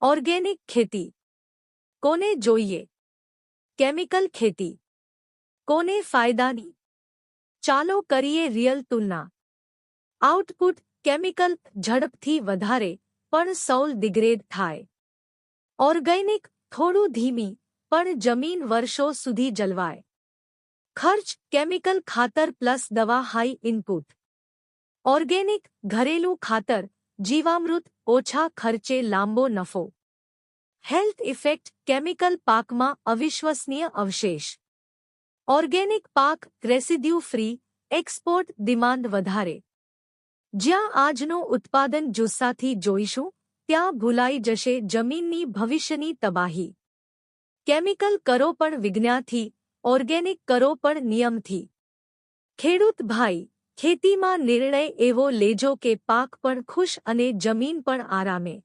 Organic ખેતી કોને જોઈએ? કેમિકલ ખેતી કોને ફાયદાની? ચાલો કરીએ રિયલ તુલના. આઉટપુટ કેમિકલ ઝડપથી વધારે પણ સોલ ડિગ્રેડ થાય. ઓર્ગેનિક થોડું ધીમી પણ જમીન વર્ષો સુધી જલવાય. ખર્ચ કેમિકલ ખાતર પ્લસ દવા હાઈ ઇનપુટ. ઓર્ગેનિક ઘરેલું ખાતર જીવામૃત ઓછા ખર્ચે લાંબો નફો. હેલ્થ ઇફેક્ટ કેમિકલ પાકમાં અવિશ્વસનીય અવશેષ. ઓર્ગેનિક પાક રેસિડ્યુ ફ્રી એક્સપોર્ટ ડિમાન્ડ વધારે. જ્યાં આજનું ઉત્પાદન જુસ્સાથી જોઈશું ત્યાં ભૂલાઈ જશે જમીનની ભવિષ્યની તબાહી. કેમિકલ કરો પણ વિજ્ઞાથી, ઓર્ગેનિક કરો પણ નિયમથી. ખેડૂત ભાઈ, ખેતીમાં નિર્ણય એવો લેજો કે પાક પણ ખુશ અને જમીન પણ આરામે.